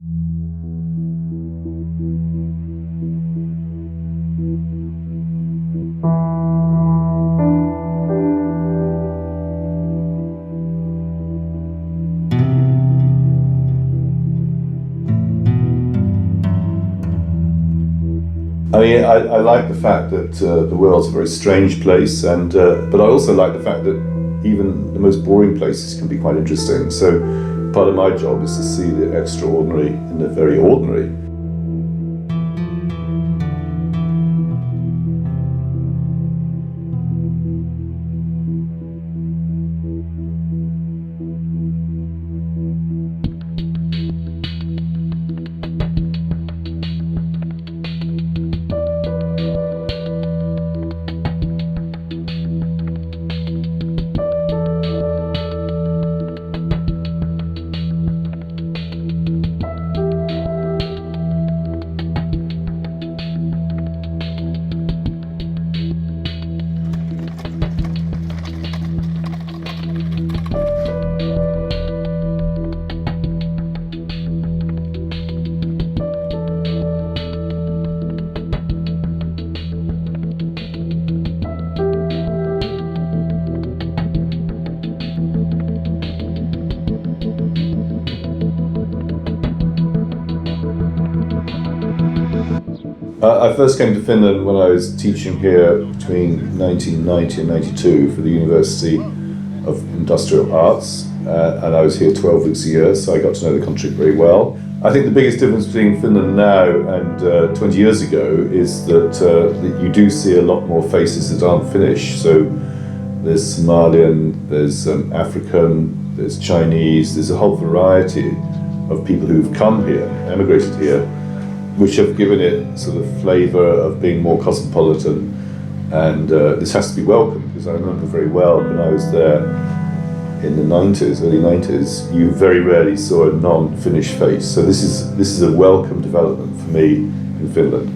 I mean, I like the fact that the world's a very strange place, and but I also like the fact that even the most boring places can be quite interesting. So part of my job is to see the extraordinary in the very ordinary. I first came to Finland when I was teaching here between 1990 and 92 for the University of Industrial Arts, and I was here 12 weeks a year, so I got to know the country very well. I think the biggest difference between Finland now and 20 years ago is that you do see a lot more faces that aren't Finnish. So there's Somalian, there's African, there's Chinese, there's a whole variety of people who've come here, emigrated here, which have given it sort of flavour of being more cosmopolitan, and this has to be welcome, because I remember very well when I was there in the 90s, early 90s, you very rarely saw a non-Finnish face. So this is a welcome development for me in Finland.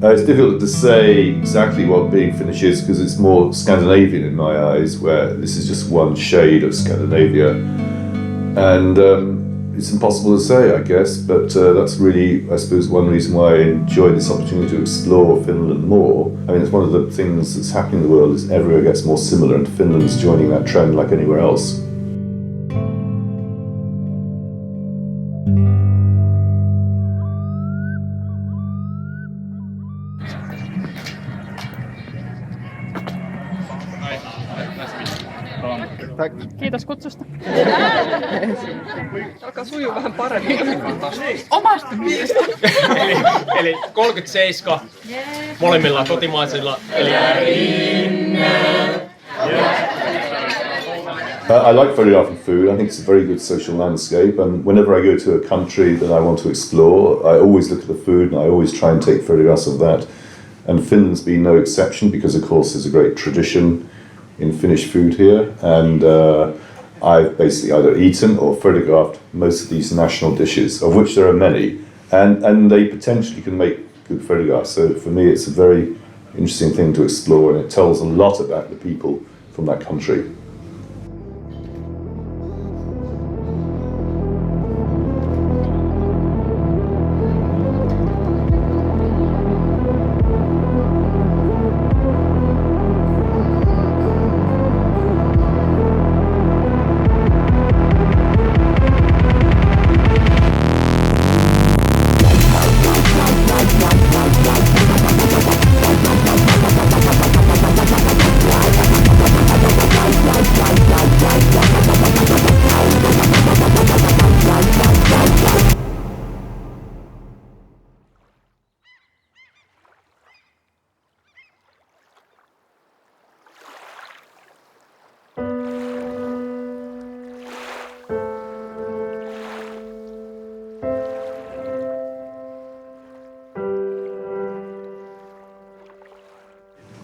It's difficult to say exactly what being Finnish is, because it's more Scandinavian in my eyes, where this is just one shade of Scandinavia. And it's impossible to say, I guess, but that's really, I suppose, one reason why I enjoy this opportunity to explore Finland more. I mean, it's one of the things that's happening in the world is everywhere gets more similar, and Finland's joining that trend like anywhere else. Kiitos kutsusta. Alkaa sujuu vähän paremmin. Omasta mielestä. Eli 37 molemmilla kotimaisilla. I like photography food. I think it's a very good social landscape, and whenever I go to a country that I want to explore, I always look at the food and I always try and take photographs of that. And Finland's been no exception, because of course there's a great tradition in Finnish food here, and I've basically either eaten or photographed most of these national dishes, of which there are many, and they potentially can make good photographs. So for me it's a very interesting thing to explore, and it tells a lot about the people from that country.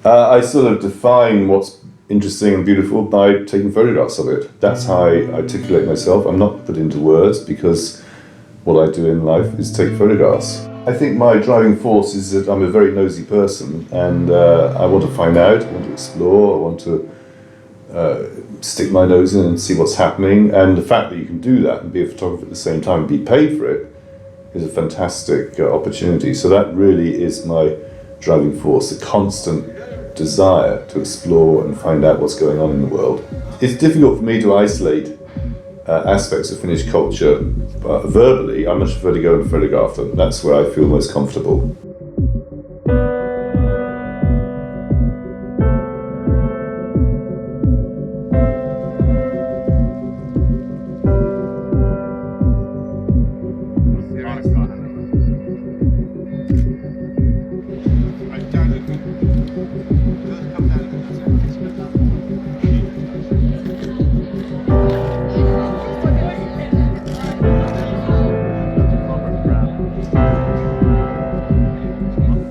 I sort of define what's interesting and beautiful by taking photographs of it. That's how I articulate myself. I'm not put into words because what I do in life is take photographs. I think my driving force is that I'm a very nosy person, and I want to find out, I want to explore, I want to stick my nose in and see what's happening, and the fact that you can do that and be a photographer at the same time and be paid for it is a fantastic opportunity. So that really is my driving force, the constant desire to explore and find out what's going on in the world. It's difficult for me to isolate aspects of Finnish culture verbally. I much prefer to go and photograph them. That's where I feel most comfortable.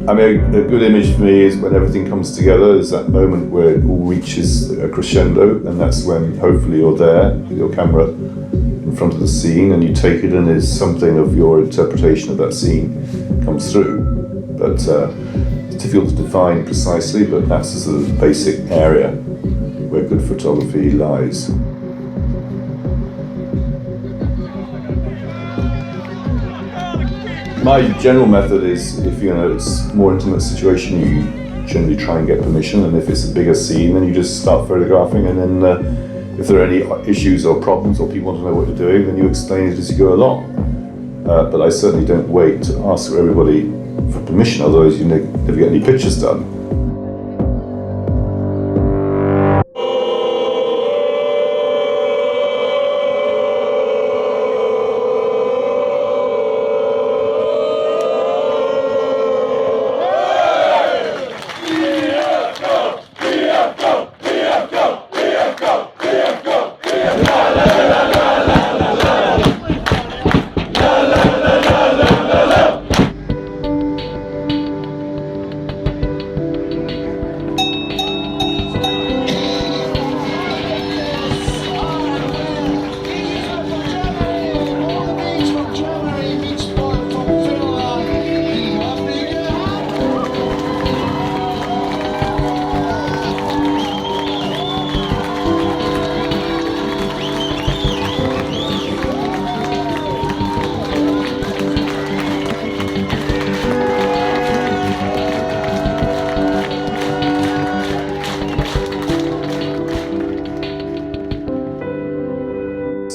I mean, a good image for me is when everything comes together. There's that moment where it all reaches a crescendo, and that's when hopefully you're there with your camera in front of the scene and you take it in as something of your interpretation of that scene comes through. But it's difficult to define precisely, but that's the sort of basic area where good photography lies. My general method is, if it's a more intimate situation, you generally try and get permission, and if it's a bigger scene, then you just start photographing, and then if there are any issues or problems or people want to know what you're doing, then you explain it as you go along. But I certainly don't wait to ask everybody for permission, otherwise you never get any pictures done.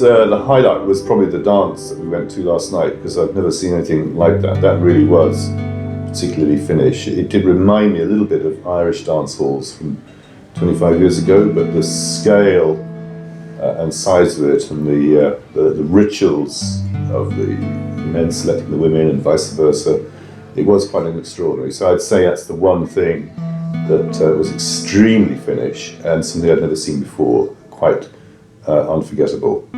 The highlight was probably the dance that we went to last night, because I've never seen anything like that. That really was particularly Finnish. It did remind me a little bit of Irish dance halls from 25 years ago, but the scale and size of it, and the rituals of the men selecting the women and vice versa, it was quite an extraordinary. So I'd say that's the one thing that was extremely Finnish and something I'd never seen before, quite unforgettable.